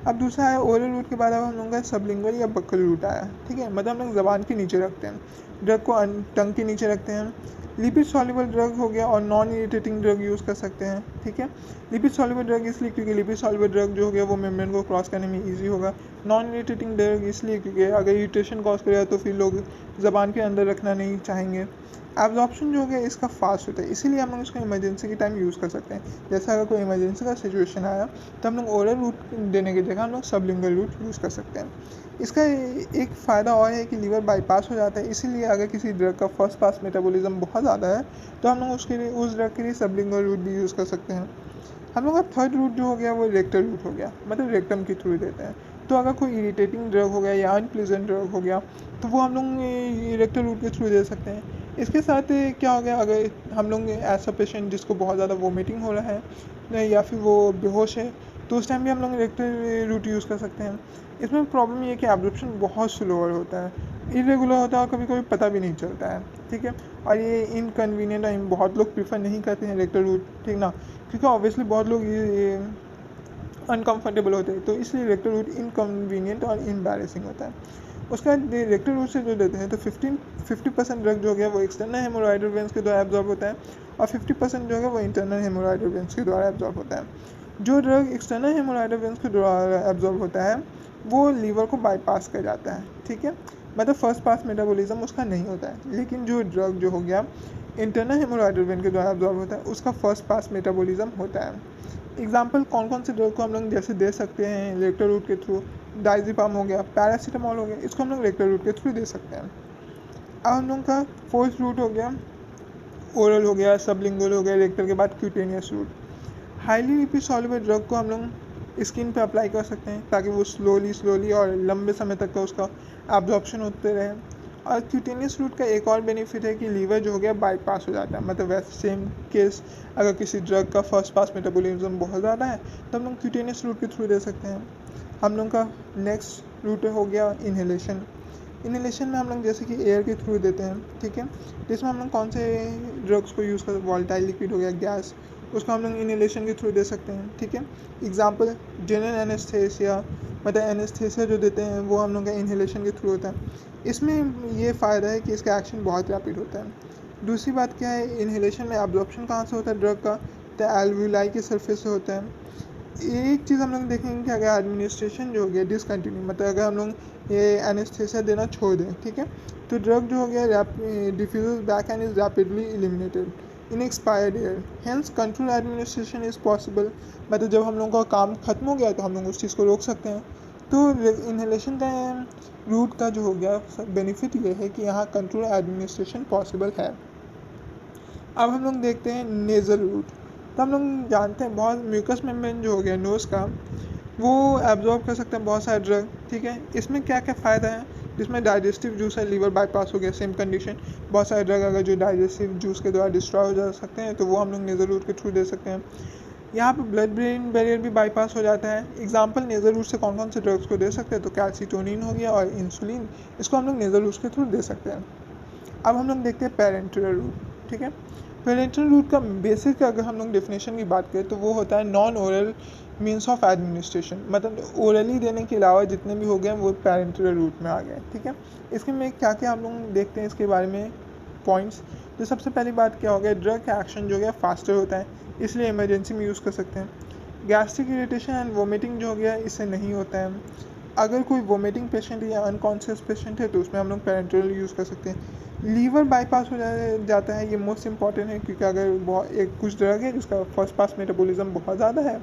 अब दूसरा है ओरल रूट के बाद अब हम लोग का सबलिंगुअल या बक्कल रूट आया। ठीक है, मतलब हम लोग ज़बान के नीचे रखते हैं, ड्रग को टंग के नीचे रखते हैं। लिपिड सॉल्युबल ड्रग हो गया और नॉन इरिटेटिंग ड्रग यूज़ कर सकते हैं। ठीक है, लिपिड सॉल्युबल ड्रग इसलिए क्योंकि लिपिड सॉल्युबल ड्रग जो हो गया वो मेम्ब्रेन को क्रॉस करने में ईजी होगा। नॉन इरिटेटिंग ड्रग इसलिए क्योंकि अगर इरिटेशन कॉज करेगा तो फिर लोग ज़बान के अंदर रखना नहीं चाहेंगे। एब्जॉर्प्शन जो हो गया इसका फास्ट होता है, इसीलिए हम लोग इसको इमरजेंसी के टाइम यूज़ कर सकते हैं। जैसे अगर कोई इमरजेंसी का सिचुएशन आया तो हम लोग ओरल रूट देने की जगह हम लोग सबलिंगुअल रूट यूज़ कर सकते हैं। इसका एक फ़ायदा और है कि लीवर बाईपास हो जाता है, इसीलिए अगर किसी ड्रग का फर्स्ट पास मेटाबॉलिज्म बहुत ज़्यादा है तो हम लोग उसके लिए उस ड्रग के लिए सबलिंगुअल रूट भी यूज़ कर सकते हैं। हम लोग का थर्ड रूट जो हो गया वो रेक्टल रूट हो गया, मतलब रेक्टम के थ्रू देते हैं। तो अगर कोई इरिटेटिंग ड्रग हो गया या अनप्लीजेंट ड्रग हो गया तो वो हम लोग रेक्टल रूट के थ्रू दे सकते हैं। इसके साथ क्या हो गया, अगर हम लोग ऐसा पेशेंट जिसको बहुत ज़्यादा वोमिटिंग हो रहा है या फिर वो बेहोश है तो उस टाइम भी हम लोग रेक्टल रूट यूज़ कर सकते हैं। इसमें प्रॉब्लम ये है कि एब्जॉर्प्शन बहुत स्लोअर होता है, इरेगुलर होता है और कभी कभी पता भी नहीं चलता है। ठीक है, और ये इनकन्वीनियंट है, बहुत लोग प्रीफर नहीं करते हैं रेक्टल रूट, ठीक ना, क्योंकि ऑब्वियसली बहुत लोग ये अनकम्फर्टेबल होते हैं, तो इसलिए रेक्टल रूट इनकन्वीनियंट और एम्बैरेसिंग होता है। उसके बाद रेक्टल रूट से जो देते हैं तो 50% ड्रग जो हो गया वो एक्सटर्नल हेमोरॉइडल वेंस के द्वारा एब्जॉर्ब होता है और 50% जो है वो इंटरनल हेमोरॉइडल वेंस के द्वारा एब्जॉर्ब होता है। जो ड्रग एक्सटर्नल हेमोरॉइडल वेंस के द्वारा एब्जॉर्ब होता है वो लीवर को बाईपास कर जाता है। ठीक है, मतलब फर्स्ट पास मेटाबॉलिज्म उसका नहीं होता है, लेकिन जो ड्रग जो हो गया इंटरनल हेमोरॉइडल वेन के द्वारा एब्जॉर्ब होता है उसका फर्स्ट पास मेटाबॉलिज्म होता है। एग्जाम्पल कौन कौन से ड्रग को हम लोग जैसे दे सकते हैं रेक्टल रूट के थ्रू, डायज़ेपाम हो गया, पैरासीटामोल हो गया, इसको हम लोग रेक्टल रूट के थ्रू दे सकते हैं। अब हम लोग का फोर्थ रूट हो गया ओरल हो गया, सबलिंगुअल हो गया, रेक्टल के बाद cutaneous route. Highly lipid soluble drug को हम लोग स्किन पे अप्लाई कर सकते हैं ताकि वो स्लोली और लंबे समय तक का उसका एब्जॉर्प्शन होते रहे। और क्यूटेनियस रूट का एक और बेनिफिट है कि लीवर जो हो गया बाईपास हो जाता है, मतलब वैसे सेम केस अगर किसी ड्रग का फर्स्ट पास मेटाबॉलिज्म बहुत ज़्यादा है तो हम लोग क्यूटेनियस रूट के थ्रू दे सकते हैं। हम लोग का नेक्स्ट रूट हो गया इन्हेलेशन। इन्हेलेशन में हम लोग जैसे कि एयर के थ्रू देते हैं। ठीक है, जिसमें हम लोग कौन से ड्रग्स को यूज़ करते हैं, वॉलेटाइल लिक्विड हो गया, गैस, उसको हम लोग इन्हेलेशन के थ्रू दे सकते हैं। ठीक है, एग्जाम्पल जनरल एनेस्थेसिया, मतलब एनेस्थीसिया जो देते हैं वो हम लोग का इन्हेलेशन के थ्रू होता है। इसमें ये फ़ायदा है कि इसका एक्शन बहुत रैपिड होता है। दूसरी बात क्या है, इन्हेलेशन में एब्जॉर्प्शन कहाँ से होता है ड्रग का, तो एल्वुलाई के सरफेस से होता है। एक चीज़ हम लोग देखेंगे कि अगर एडमिनिस्ट्रेशन जो हो गया डिसकंटिन्यू, मतलब अगर हम लोग ये एनेस्थीसिया देना छोड़ दें, ठीक है, तो ड्रग जो हो गया diffuse back and is rapidly eliminated in expired air, hence control administration is possible. मतलब जब हम लोगों का काम खत्म हो गया तो हम लोग उस चीज़ को रोक सकते हैं। तो इन्हेलेशन का रूट का जो हो गया बेनिफिट ये है कि यहाँ कंट्रोल एडमिनिस्ट्रेशन पॉसिबल है। अब हम लोग देखते हैं नेज़ल रूट। तो हम लोग जानते हैं बहुत म्यूकस मेम्ब्रेन जो हो गया नोज़ का, वो एब्जॉर्ब कर सकते हैं बहुत सारे ड्रग, ठीक है। इसमें क्या क्या फ़ायदा है, जिसमें डाइजेस्टिव जूस है, लीवर बाईपास हो गया, सेम कंडीशन। बहुत सारे ड्रग अगर जो डाइजेस्टिव जूस के द्वारा डिस्ट्रॉय हो जा सकते हैं तो वो हम लोग नेज़ल रूट के थ्रू दे सकते हैं। यहाँ पे ब्लड ब्रेन बैरियर भी बाईपास हो जाता है। एग्जाम्पल नेज़ल रूट से कौन कौन से ड्रग्स को दे सकते हैं, तो कैल्सिटोनिन हो गया और इंसुलिन, इसको हम लोग नेज़ल रूट के थ्रू दे सकते हैं। अब हम लोग देखते हैं पेरेंटरल रूट, ठीक है। पेरेंटरल रूट का बेसिक अगर हम लोग डेफिनेशन की बात करें तो वो होता है non oral means of administration, मतलब ओरली देने के अलावा जितने भी हो गए वो पेरेंटरल रूट में आ गए, ठीक है। इसके में क्या क्या हम लोग देखते हैं इसके बारे में पॉइंट्स। तो सबसे पहली बात क्या हो गया, ड्रग का एक्शन जो है फास्टर होता है, इसलिए इमरजेंसी में यूज़ कर सकते हैं। गैस्ट्रिक इरिटेशन एंड वोमिटिंग जो हो गया इससे नहीं होता है। अगर कोई वोमिटिंग पेशेंट या अनकॉन्शियस पेशेंट है तो उसमें हम लोग पेरेंटरल यूज़ कर सकते हैं। लीवर बाईपास हो जाता है, ये मोस्ट इंपॉर्टेंट है, क्योंकि अगर बहुत एक कुछ ड्रग है जिसका फर्स्ट पास मेटाबॉलिज्म बहुत ज़्यादा है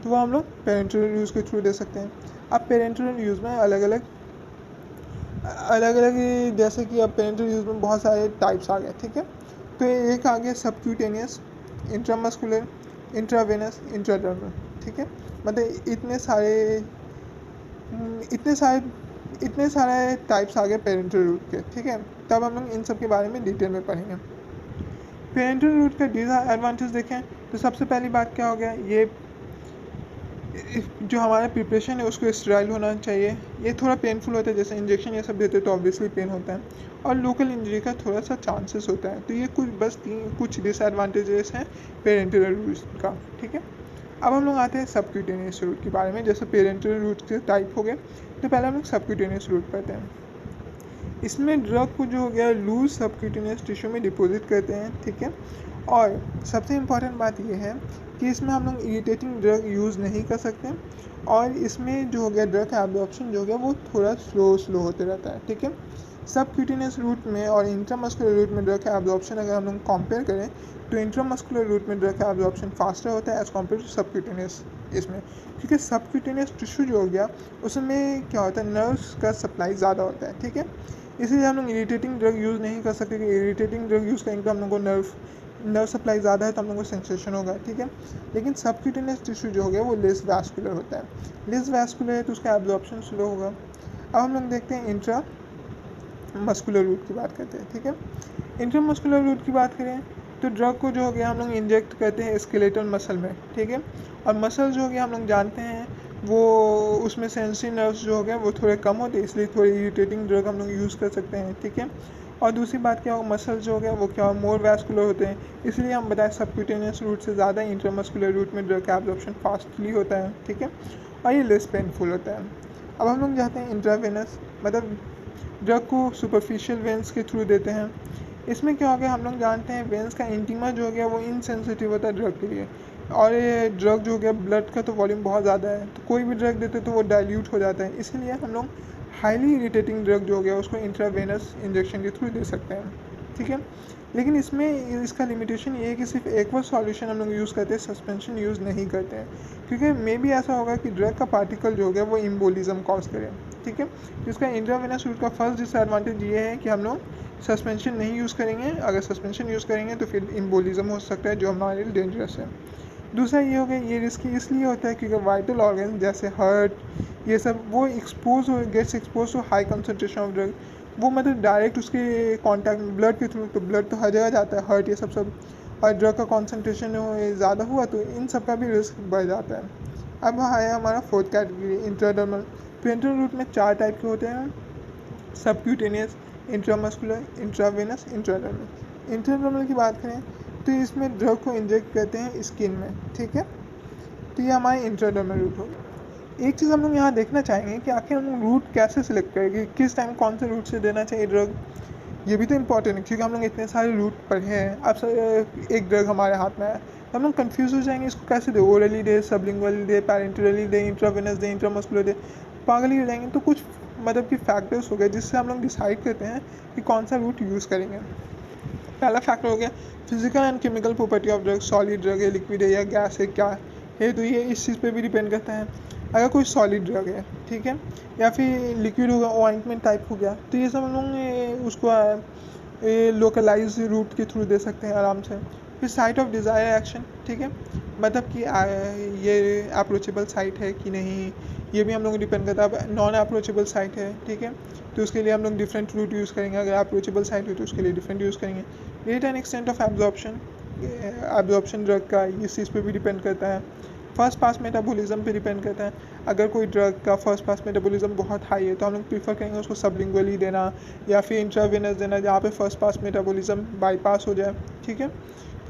तो वो हम लोग पेरेंटरल यूज़ के थ्रू दे सकते हैं। अब पेरेंटरल यूज़ में अलग अलग जैसे कि अब पेरेंटरल यूज़ में बहुत सारे टाइप्स आ गए, ठीक है। तो एक आ गया सबक्यूटेनियस, इंट्रामस्कुलर, इंट्रावेनस, इंट्राडर्मल, ठीक है। मतलब इतने सारे टाइप्स आ गए पेरेंटल रूट के, ठीक है। तब हम लोग इन सब के बारे में डिटेल में पढ़ेंगे। पेरेंटल रूट का डिसएडवांटेज देखें तो सबसे पहली बात क्या हो गया, ये जो हमारा प्रिपरेशन है उसको स्टेराइल होना चाहिए। ये थोड़ा पेनफुल होता है, जैसे इंजेक्शन ये सब देते हैं तो ऑब्वियसली पेन होता है, और लोकल इंजरी का थोड़ा सा चांसेस होता है। तो ये कुछ डिसएडवांटेजेस हैं पेरेंटल रूट का, ठीक है। अब हम लोग आते हैं सबक्यूटेनियस रूट के बारे में। जैसे पेरेंटल रूट के टाइप हो गए, तो पहले हम लोग सबक्यूटेनियस रूट पढ़ते हैं। इसमें ड्रग को जो हो गया लूज सबक्यूटेनियस टिश्यू में डिपॉजिट करते हैं, ठीक है। और सबसे इम्पॉर्टेंट बात यह है कि इसमें हम लोग इरिटेटिंग ड्रग यूज़ नहीं कर सकते, और इसमें जो हो गया ड्रग का एब्जॉर्प्शन जो हो गया वो थोड़ा स्लो होते रहता है, ठीक है। सबक्यूटेनियस रूट में और इंट्रामस्कुलर रूट में ड्रग का एब्जॉर्प्शन अगर हम लोग कंपेयर करें तो इंट्रामस्कुलर रूट में ड्रग का एब्जॉर्प्शन फास्टर होता है एज़ कम्पेयर टू सबक्यूटेनियस इसमें, क्योंकि सबक्यूटेनियस टिश्यू जो हो गया उसमें क्या होता है, नर्व्स का सप्लाई ज़्यादा होता है, ठीक है। इसलिए हम लोग इरिटेटिंग ड्रग यूज़ नहीं कर सकते, कि इरिटेटिंग ड्रग यूज़ करेंगे तो हम लोग को नर्व सप्लाई ज़्यादा है तो हम लोग को सेंसेशन होगा, ठीक है। लेकिन सबक्यूटेनियस टिश्यू जो हो गया वो लेस वैस्कुलर होता है। लेस वैस्कुलर है तो उसका एब्जॉर्प्शन स्लो होगा। अब हम लोग देखते हैं इंट्रा मस्कुलर रूट की बात करते हैं, ठीक है। इंट्रामस्कुलर रूट की बात करें तो ड्रग को जो हो गया हम लोग इंजेक्ट करते हैं स्केलेटल मसल में, ठीक है। और मसल जो हो गया हम लोग जानते हैं वो उसमें सेंसरी नर्व्स जो हो गए वो थोड़े कम होते हैं, इसलिए थोड़ी इरिटेटिंग ड्रग हम लोग यूज़ कर सकते हैं, ठीक है। और दूसरी बात क्या होगा, मसल जो हो गया वो क्या मोर वैस्कुलर होते हैं, इसलिए हम बताएं सबक्यूटेनियस रूट से ज़्यादा इंट्रामस्कुलर रूट में ड्रग का एब्जॉर्प्शन फास्टली होता है, ठीक है। और ये लेस पेनफुल होता है। अब हम लोग जाते हैं इंट्रावेनस, मतलब ड्रग को सुपरफिशियल वेंस के थ्रू देते हैं। इसमें क्या हो गया, हम लोग जानते हैं वेंस का इंटीमा जो हो गया वो इनसेंसिटिव होता है ड्रग के लिए, और ये ड्रग जो हो गया ब्लड का तो वॉल्यूम बहुत ज़्यादा है, तो कोई भी ड्रग देते तो वो डाइल्यूट हो जाता है, इसीलिए हम लोग हाईली इरिटेटिंग ड्रग जो हो गया उसको इंट्रावेनस इंजेक्शन के थ्रू दे सकते हैं, ठीक है। लेकिन इसमें इसका लिमिटेशन ये है कि सिर्फ एक्वस सॉल्यूशन हम लोग यूज़ करते हैं, सस्पेंशन यूज़ नहीं करते हैं, क्योंकि मे भी ऐसा होगा कि ड्रग का पार्टिकल जो हो गया वो इम्बोलिज्म कॉज करे, ठीक है। जिसका इंट्रावेनस रूट का फर्स्ट डिसएडवांटेज ये है कि हम लोग सस्पेंशन नहीं यूज़ करेंगे, अगर सस्पेंशन यूज़ करेंगे तो फिर इम्बोलिज्म हो सकता है जो हमारे लिए डेंजरस है। दूसरा ये हो गया, ये रिस्की इसलिए होता है क्योंकि वाइटल ऑर्गन जैसे हार्ट ये सब वो gets expose to high concentration of drug, वो मतलब डायरेक्ट उसके कांटेक्ट ब्लड के थ्रू, तो ब्लड तो हर जगह जाता है, हार्ट ये सब और ड्रग का कॉन्सेंट्रेशन ज़्यादा हुआ तो इन सब का भी रिस्क बढ़ जाता है। अब आया हमारा फोर्थ कैटेगरी इंट्राडर्मल। तो इंट्राडर्मल रूट में 4 टाइप के होते हैं, subcutaneous, intramuscular, intravenous, intradermal. Intradermal की बात करें तो इसमें ड्रग को इंजेक्ट करते हैं स्किन में, ठीक है। तो ये हमारे इंट्राडर्मल रूट हो गया। एक चीज़ हम लोग यहाँ देखना चाहेंगे कि आखिर हम रूट कैसे सिलेक्ट करें कि किस टाइम कौन से रूट से देना चाहिए ड्रग। ये भी तो इम्पॉर्टेंट है क्योंकि हम लोग इतने सारे रूट पढ़े हैं। अब एक ड्रग हमारे हाथ में है तो हम लोग कन्फ्यूज़ हो जाएंगे इसको कैसे दे, ओरली दे, सबलिंगुअली दे, पैरेंटरली दे, इंट्रावेनस दे, इंट्रामस्कुलर दे, पागल ही हो जाएंगे। तो कुछ मतलब कि फैक्टर्स हो गए जिससे हम लोग डिसाइड करते हैं कि कौन सा रूट यूज़ करेंगे। पहला फैक्टर हो गया physical and chemical property of drug, solid drug है, लिक्विड है या गैस है, क्या है। तो ये इस चीज़ पे भी डिपेंड करता है। अगर कोई सॉलिड ड्रग है, ठीक है, या फिर लिक्विड होगा, ऑइंटमेंट टाइप हो गया, तो ये सब हम लोग उसको लोकलाइज रूट के थ्रू दे सकते हैं आराम से। फिर साइट ऑफ डिज़ायर एक्शन, ठीक है, मतलब कि ये अप्रोचेबल साइट है कि नहीं, ये भी हम लोग डिपेंड करता है। अब नॉन अप्रोचेबल साइट है, ठीक है, तो उसके लिए हम लोग डिफरेंट रूट यूज़ करेंगे। अगर अप्रोचेबल साइट है तो उसके लिए डिफरेंट यूज़ करेंगे। Rate and extent of absorption drug का इस चीज़ पे भी डिपेंड करता है। फर्स्ट पास मेटाबॉलिज्म पे डिपेंड करता है। अगर कोई ड्रग का फर्स्ट पास मेटाबॉलिज्म बहुत हाई है तो हम लोग प्रीफर करेंगे उसको सबलिंगुअली देना या फिर इंट्रावेनस देना, जहाँ पे फर्स्ट पास मेटाबॉलिज्म बाईपास हो जाए, ठीक है।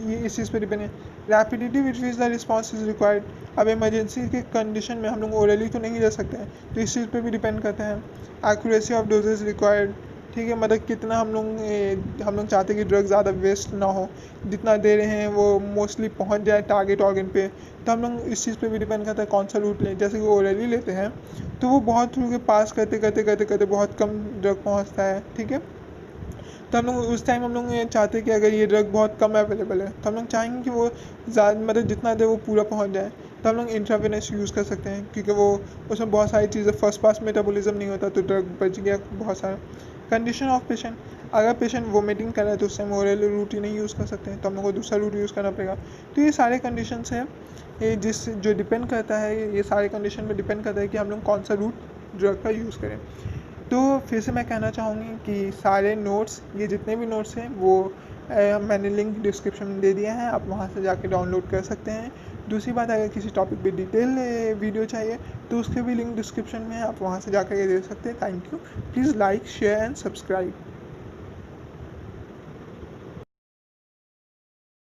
ये इस चीज़ पे डिपेंड है। Rapidity which which the response is required, अब इमरजेंसी के कंडीशन में हम लोग ओरली तो नहीं दे सकते हैं, तो इस चीज़ पे भी डिपेंड करता है। एक्यूरेसी ऑफ डोजेज रिक्वायर्ड, ठीक है, मतलब कितना हम लोग चाहते हैं कि ड्रग ज़्यादा वेस्ट ना हो, जितना दे रहे हैं वो मोस्टली पहुंच जाए टारगेट ऑर्गन पे। तो हम लोग इस चीज़ पे भी डिपेंड करता है कौन सा रूट लें। जैसे कि ओरली लेते हैं तो वो बहुत थ्रू के पास करते करते करते करते बहुत कम ड्रग पहुंचता है, ठीक है। तो हम लोग उस टाइम हम लोग ये चाहते हैं कि अगर ये ड्रग बहुत कम अवेलेबल है तो हम लोग चाहेंगे कि वो ज़्यादा मतलब जितना दे वो पूरा पहुंच जाए। तो हम लोग इंट्रावेनस यूज़ कर सकते हैं क्योंकि वो उसमें बहुत सारी चीज़ें फर्स्ट पास मेटाबॉलिज्म नहीं होता तो ड्रग बच गया बहुत सारा। कंडीशन ऑफ पेशेंट, अगर पेशेंट वोमिटिंग कर रहा है तो उस टाइम ओरल रूट ही नहीं यूज़ कर सकते हैं, तो हम लोग को दूसरा रूट यूज़ करना पड़ेगा। तो ये सारे कंडीशंस हैं ये जो डिपेंड करता है, ये सारे कंडीशन में डिपेंड करता है कि हम लोग कौन सा रूट ड्रग का यूज़ करें। तो फिर से मैं कहना चाहूँगी कि सारे नोट्स, ये जितने भी नोट्स हैं वो मैंने लिंक डिस्क्रिप्शन में दे दिया है, आप वहाँ से जाके डाउनलोड कर सकते हैं। दूसरी बात, अगर किसी टॉपिक पे डिटेल वीडियो चाहिए तो उसके भी लिंक डिस्क्रिप्शन में है, आप वहाँ से जाकर ये दे सकते हैं। Thank you. Please like, share and subscribe.